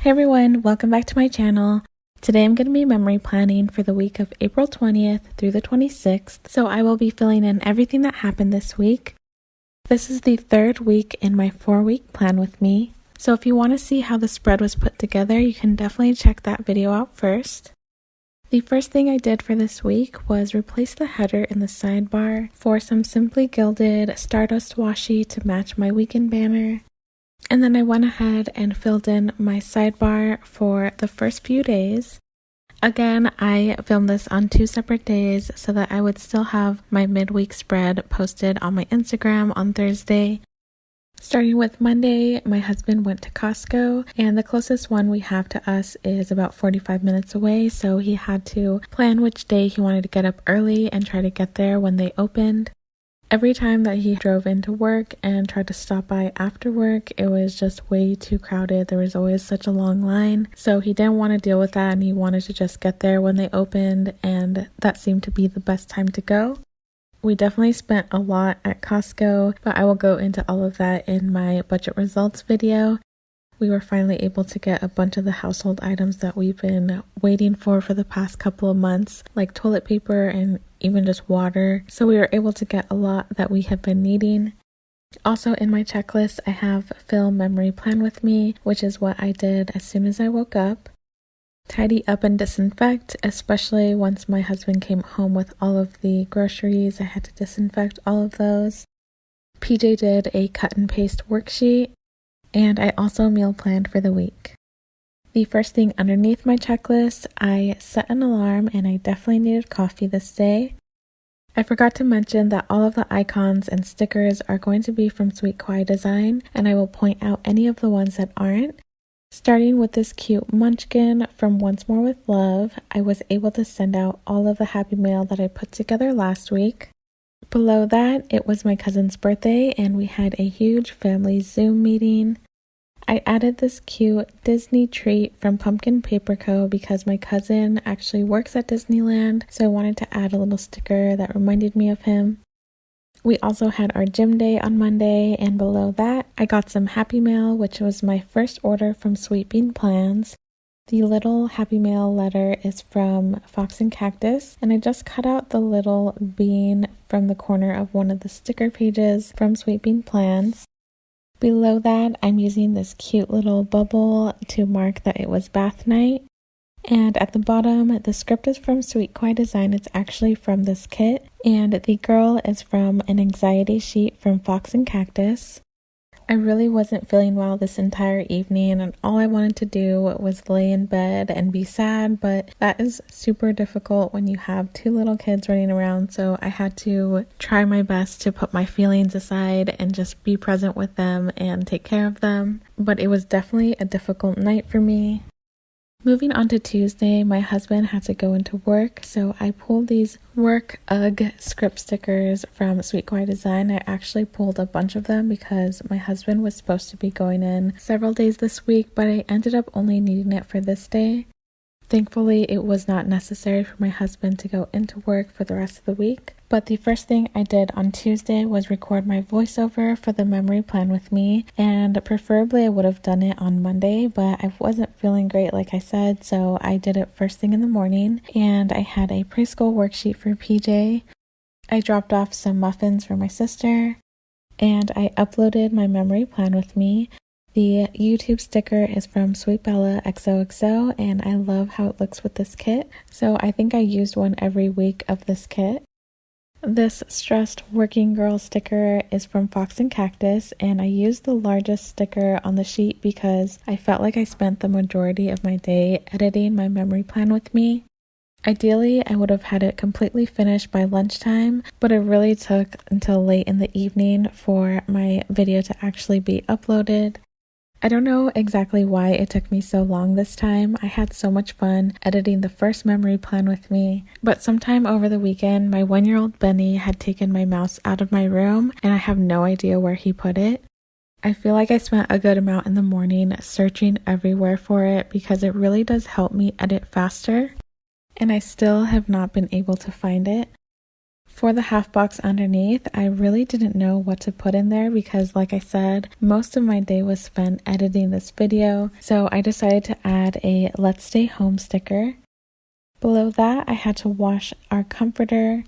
Hey everyone, welcome back to my channel. Today I'm going to be memory planning for the week of April 20th through the 26th, so I will be filling in everything that happened this week. This is the third week in my 4-week plan with me, so if you want to see how the spread was put together, you can definitely check that video out first. The first thing I did for this week was replace the header in the sidebar for some Simply Gilded Stardust washi to match my weekend banner. And then I went ahead and filled in my sidebar for the first few days. Again, I filmed this on 2 separate days so that I would still have my midweek spread posted on my Instagram on Thursday. Starting with Monday, my husband went to Costco, and the closest one we have to us is about 45 minutes away, so he had to plan which day he wanted to get up early and try to get there when they opened. Every time that he drove into work and tried to stop by after work, it was just way too crowded. There was always such a long line. So he didn't want to deal with that and he wanted to just get there when they opened, and that seemed to be the best time to go. We definitely spent a lot at Costco, but I will go into all of that in my budget results video. We were finally able to get a bunch of the household items that we've been waiting for the past couple of months, like toilet paper and even just water. So we were able to get a lot that we have been needing. Also in my checklist, I have fill memory plan with me, which is what I did as soon as I woke up. Tidy up and disinfect, especially once my husband came home with all of the groceries. I had to disinfect all of those. PJ did a cut and paste worksheet. And I also meal planned for the week. The first thing underneath my checklist, I set an alarm and I definitely needed coffee this day. I forgot to mention that all of the icons and stickers are going to be from Sweet Kawaii Design, and I will point out any of the ones that aren't. Starting with this cute munchkin from Once More with Love, I was able to send out all of the happy mail that I put together last week. Below that, it was my cousin's birthday and we had a huge family Zoom meeting. I added this cute Disney treat from Pumpkin Paper Co. because my cousin actually works at Disneyland, so I wanted to add a little sticker that reminded me of him. We also had our gym day on Monday, and below that, I got some Happy Mail, which was my first order from Sweet Bean Plans. The little Happy Mail letter is from Fox and Cactus, and I just cut out the little bean from the corner of one of the sticker pages from Sweet Bean Plans. Below that, I'm using this cute little bubble to mark that it was bath night. And at the bottom, the script is from Sweet Kawaii Design. It's actually from this kit, and the girl is from an anxiety sheet from Fox and Cactus. I really wasn't feeling well this entire evening, and all I wanted to do was lay in bed and be sad, but that is super difficult when you have 2 little kids running around, so I had to try my best to put my feelings aside and just be present with them and take care of them. But it was definitely a difficult night for me. Moving on to Tuesday, my husband had to go into work, so I pulled these work UGG script stickers from Sweet Kawaii Design. I actually pulled a bunch of them because my husband was supposed to be going in several days this week, but I ended up only needing it for this day. Thankfully, it was not necessary for my husband to go into work for the rest of the week. But the first thing I did on Tuesday was record my voiceover for the memory plan with me, and preferably I would have done it on Monday, but I wasn't feeling great like I said, so I did it first thing in the morning, and I had a preschool worksheet for PJ. I dropped off some muffins for my sister, and I uploaded my memory plan with me. The YouTube sticker is from Sweet Bella XOXO, and I love how it looks with this kit, so I think I used one every week of this kit. This stressed working girl sticker is from Fox and Cactus, and I used the largest sticker on the sheet because I felt like I spent the majority of my day editing my memory plan with me. Ideally, I would have had it completely finished by lunchtime, but it really took until late in the evening for my video to actually be uploaded. I don't know exactly why it took me so long this time. I had so much fun editing the first memory plan with me, but sometime over the weekend, my 1-year-old Benny had taken my mouse out of my room, and I have no idea where he put it. I feel like I spent a good amount in the morning searching everywhere for it because it really does help me edit faster, and I still have not been able to find it. For the half box underneath, I really didn't know what to put in there because, like I said, most of my day was spent editing this video, so I decided to add a Let's Stay Home sticker. Below that, I had to wash our comforter,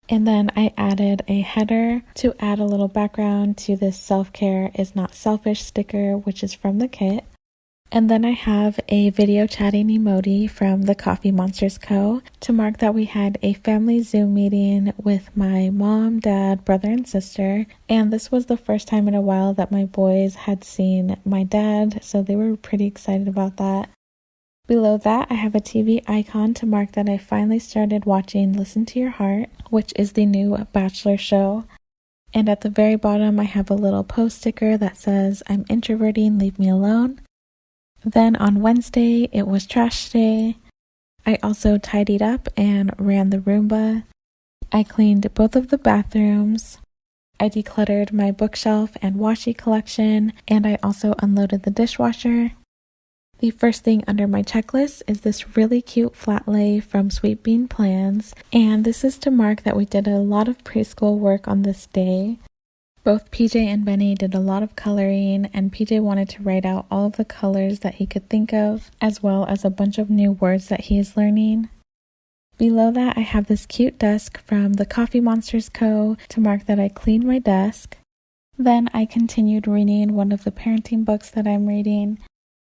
and then I added a header to add a little background to this self-care is not selfish sticker, which is from the kit. And then I have a video chatting emoji from the Coffee Monsters Co. to mark that we had a family Zoom meeting with my mom, dad, brother, and sister. And this was the first time in a while that my boys had seen my dad, so they were pretty excited about that. Below that, I have a TV icon to mark that I finally started watching Listen to Your Heart, which is the new Bachelor show. And at the very bottom, I have a little post sticker that says, "I'm introverting, leave me alone." Then on Wednesday, it was trash day. I also tidied up and ran the Roomba. I cleaned both of the bathrooms. I decluttered my bookshelf and washi collection, and I also unloaded the dishwasher. The first thing under my checklist is this really cute flat lay from Sweet Bean Plans, and this is to mark that we did a lot of preschool work on this day. Both PJ and Benny did a lot of coloring, and PJ wanted to write out all of the colors that he could think of, as well as a bunch of new words that he is learning. Below that, I have this cute desk from the Coffee Monsters Co. to mark that I cleaned my desk. Then I continued reading one of the parenting books that I'm reading.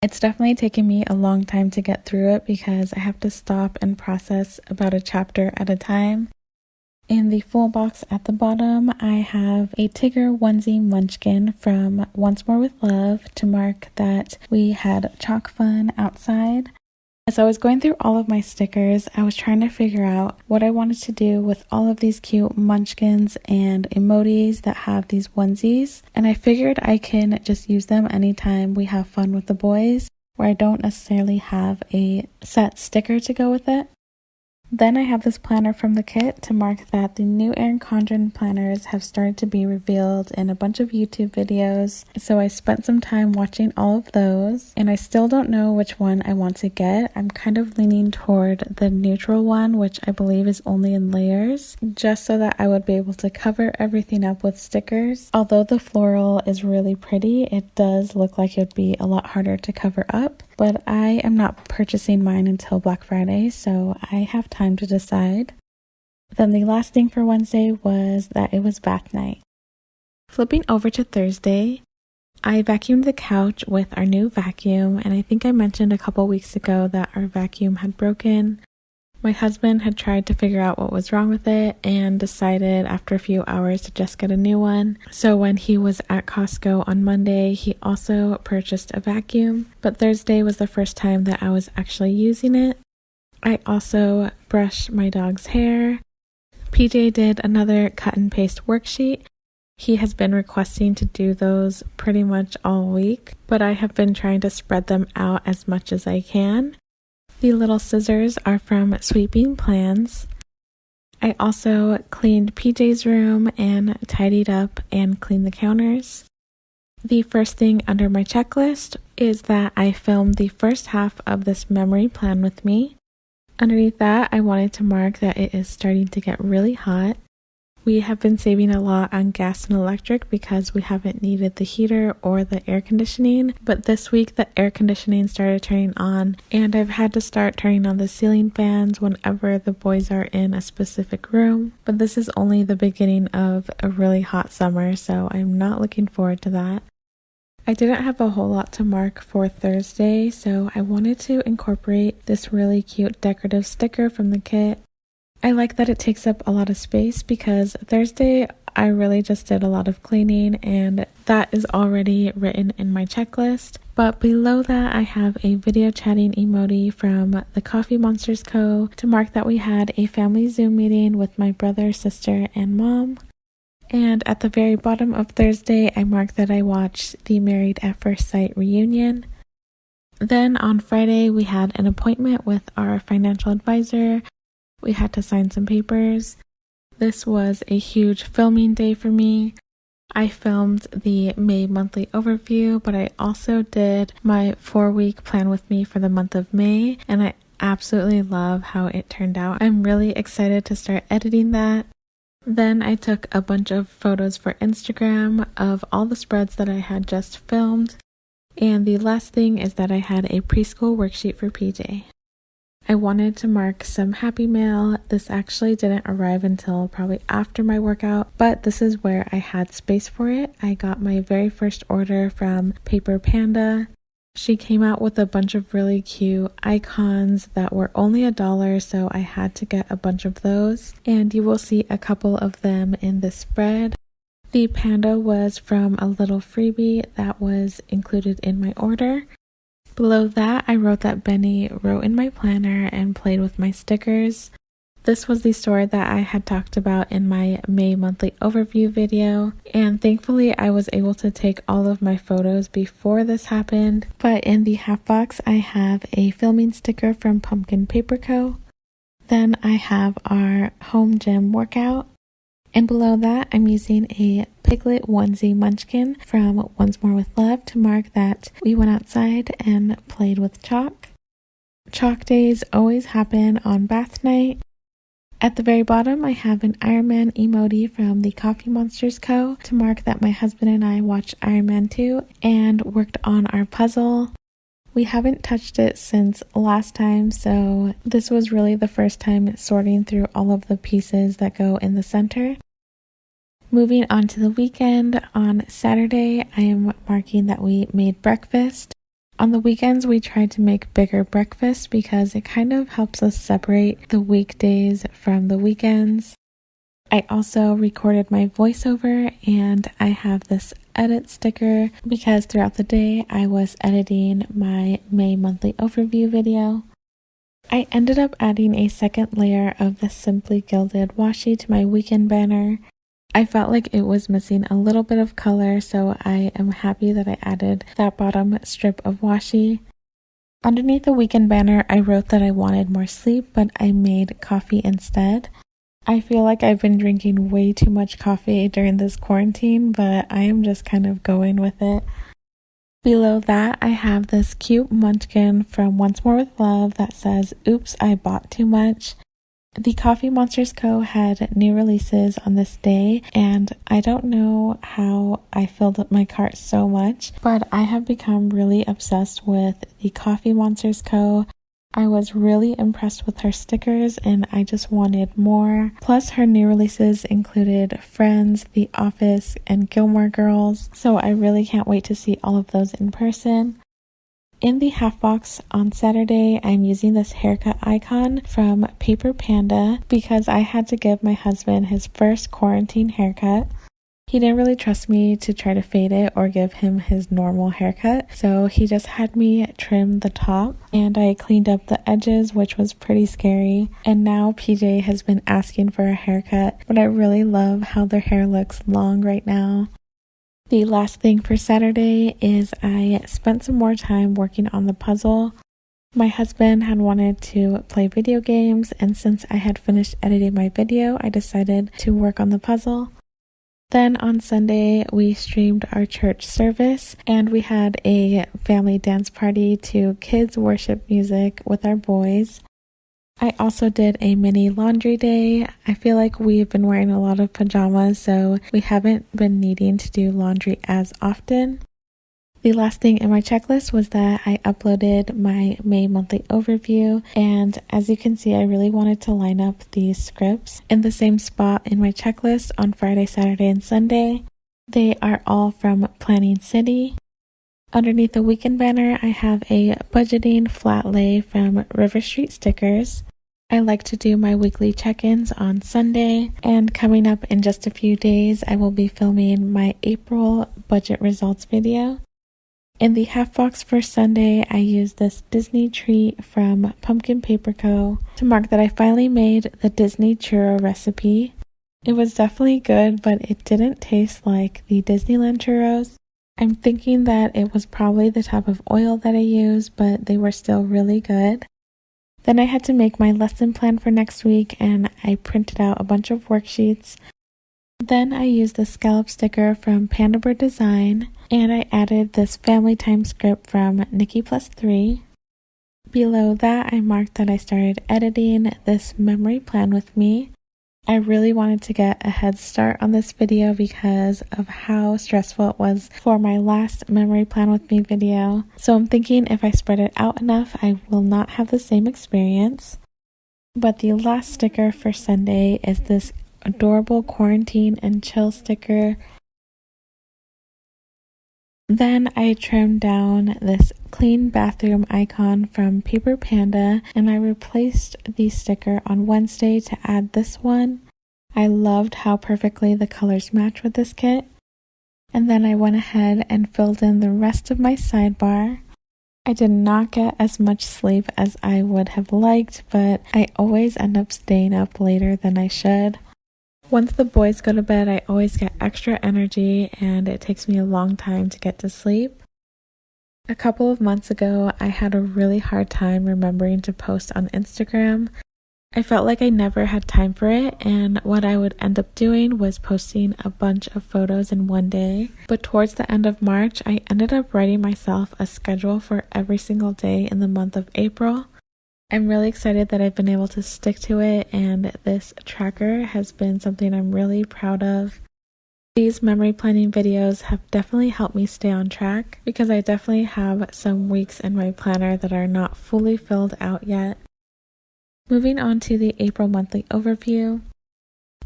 It's definitely taken me a long time to get through it because I have to stop and process about a chapter at a time. In the full box at the bottom, I have a Tigger onesie munchkin from Once More with Love to mark that we had chalk fun outside. As I was going through all of my stickers, I was trying to figure out what I wanted to do with all of these cute munchkins and emojis that have these onesies, and I figured I can just use them anytime we have fun with the boys, where I don't necessarily have a set sticker to go with it. Then I have this planner from the kit to mark that the new Erin Condren planners have started to be revealed in a bunch of YouTube videos. So I spent some time watching all of those, and I still don't know which one I want to get. I'm kind of leaning toward the neutral one, which I believe is only in layers, just so that I would be able to cover everything up with stickers. Although the floral is really pretty, it does look like it would be a lot harder to cover up. But I am not purchasing mine until Black Friday, so I have time to decide. Then the last thing for Wednesday was that it was bath night. Flipping over to Thursday, I vacuumed the couch with our new vacuum, and I think I mentioned a couple weeks ago that our vacuum had broken. My husband had tried to figure out what was wrong with it and decided after a few hours to just get a new one. So when he was at Costco on Monday, he also purchased a vacuum, but Thursday was the first time that I was actually using it. I also brushed my dog's hair. PJ did another cut and paste worksheet. He has been requesting to do those pretty much all week, but I have been trying to spread them out as much as I can. The little scissors are from Sweet Bean Plans. I also cleaned PJ's room and tidied up and cleaned the counters. The first thing under my checklist is that I filmed the first half of this memory plan with me. Underneath that, I wanted to mark that it is starting to get really hot. We have been saving a lot on gas and electric because we haven't needed the heater or the air conditioning, but this week the air conditioning started turning on, and I've had to start turning on the ceiling fans whenever the boys are in a specific room. But this is only the beginning of a really hot summer, so I'm not looking forward to that. I didn't have a whole lot to mark for Thursday, so I wanted to incorporate this really cute decorative sticker from the kit. I like that it takes up a lot of space because Thursday I really just did a lot of cleaning and that is already written in my checklist. But below that I have a video chatting emoji from the Coffee Monsters Co. to mark that we had a family Zoom meeting with my brother, sister, and mom. And at the very bottom of Thursday I marked that I watched the Married at First Sight reunion. Then on Friday we had an appointment with our financial advisor. We had to sign some papers. This was a huge filming day for me. I filmed the May monthly overview, but I also did my 4-week plan with me for the month of May, and I absolutely love how it turned out. I'm really excited to start editing that. Then I took a bunch of photos for Instagram of all the spreads that I had just filmed. And the last thing is that I had a preschool worksheet for PJ. I wanted to mark some Happy Mail. This actually didn't arrive until probably after my workout, but this is where I had space for it. I got my very first order from Paper Panda. She came out with a bunch of really cute icons that were only $1, so I had to get a bunch of those. And you will see a couple of them in this spread. The panda was from a little freebie that was included in my order. Below that, I wrote that Benny wrote in my planner and played with my stickers. This was the store that I had talked about in my May monthly overview video, and thankfully I was able to take all of my photos before this happened. But in the half box, I have a filming sticker from Pumpkin Paper Co. Then I have our home gym workout. And below that, I'm using a Piglet onesie munchkin from Once More With Love to mark that we went outside and played with chalk. Chalk days always happen on bath night. At the very bottom, I have an Iron Man emoji from the Coffee Monsters Co. to mark that my husband and I watched Iron Man 2 and worked on our puzzle. We haven't touched it since last time, so this was really the first time sorting through all of the pieces that go in the center. Moving on to the weekend, on Saturday, I am marking that we made breakfast. On the weekends, we try to make bigger breakfast because it kind of helps us separate the weekdays from the weekends. I also recorded my voiceover, and I have this edit sticker because throughout the day I was editing my May monthly overview video. I ended up adding a second layer of the Simply Gilded washi to my weekend banner. I felt like it was missing a little bit of color, so I am happy that I added that bottom strip of washi. Underneath the weekend banner, I wrote that I wanted more sleep, but I made coffee instead. I feel like I've been drinking way too much coffee during this quarantine, but I am just kind of going with it. Below that, I have this cute munchkin from Once More With Love that says, "Oops, I bought too much." The Coffee Monsters Co. had new releases on this day, and I don't know how I filled up my cart so much, but I have become really obsessed with the Coffee Monsters Co. I was really impressed with her stickers and I just wanted more. Plus her new releases included Friends, The Office, and Gilmore Girls, so I really can't wait to see all of those in person. In the half box on Saturday, I'm using this haircut icon from Paper Panda because I had to give my husband his first quarantine haircut. He didn't really trust me to try to fade it or give him his normal haircut, so he just had me trim the top and I cleaned up the edges, which was pretty scary. And now PJ has been asking for a haircut, but I really love how their hair looks long right now. The last thing for Saturday is I spent some more time working on the puzzle. My husband had wanted to play video games, and since I had finished editing my video, I decided to work on the puzzle. Then on Sunday, we streamed our church service, and we had a family dance party to kids worship music with our boys. I also did a mini laundry day. I feel like we've been wearing a lot of pajamas, so we haven't been needing to do laundry as often. The last thing in my checklist was that I uploaded my May monthly overview, and as you can see, I really wanted to line up these scripts in the same spot in my checklist on Friday, Saturday, and Sunday. They are all from Planning City. Underneath the weekend banner, I have a budgeting flat lay from River Street Stickers. I like to do my weekly check-ins on Sunday, and coming up in just a few days, I will be filming my April budget results video. In the half box for Sunday, I used this Disney treat from Pumpkin Paper Co. to mark that I finally made the Disney churro recipe. It was definitely good, but it didn't taste like the Disneyland churros. I'm thinking that it was probably the type of oil that I used, but they were still really good. Then I had to make my lesson plan for next week, and I printed out a bunch of worksheets. Then I used the scallop sticker from Condren Design, and I added this family time script from Nikki Plus Three. Below that, I marked that I started editing this memory plan with me. I really wanted to get a head start on this video because of how stressful it was for my last memory plan with me video. So I'm thinking if I spread it out enough, I will not have the same experience. But the last sticker for Sunday is this adorable quarantine and chill sticker. Then I trimmed down this clean bathroom icon from Paper Panda and I replaced the sticker on Wednesday to add this one. I loved how perfectly the colors match with this kit. And then I went ahead and filled in the rest of my sidebar. I did not get as much sleep as I would have liked, but I always end up staying up later than I should. Once the boys go to bed, I always get extra energy and it takes me a long time to get to sleep. A couple of months ago, I had a really hard time remembering to post on Instagram. I felt like I never had time for it, and what I would end up doing was posting a bunch of photos in one day. But towards the end of March, I ended up writing myself a schedule for every single day in the month of April. I'm really excited that I've been able to stick to it, and this tracker has been something I'm really proud of. These memory planning videos have definitely helped me stay on track because I definitely have some weeks in my planner that are not fully filled out yet. Moving on to the April monthly overview.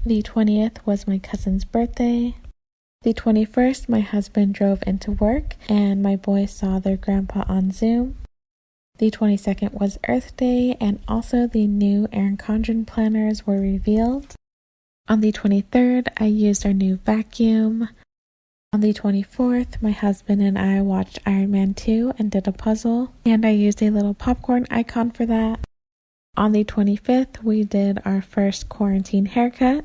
The 20th was my cousin's birthday. The 21st, my husband drove into work and my boys saw their grandpa on Zoom. The 22nd was Earth Day, and also the new Erin Condren planners were revealed. On the 23rd, I used our new vacuum. On the 24th, my husband and I watched Iron Man 2 and did a puzzle, and I used a little popcorn icon for that. On the 25th, we did our first quarantine haircut.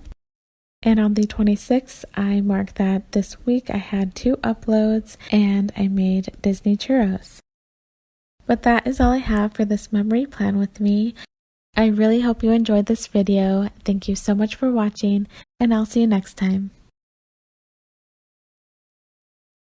And on the 26th, I marked that this week I had 2 uploads and I made Disney churros. But that is all I have for this memory plan with me. I really hope you enjoyed this video. Thank you so much for watching, and I'll see you next time.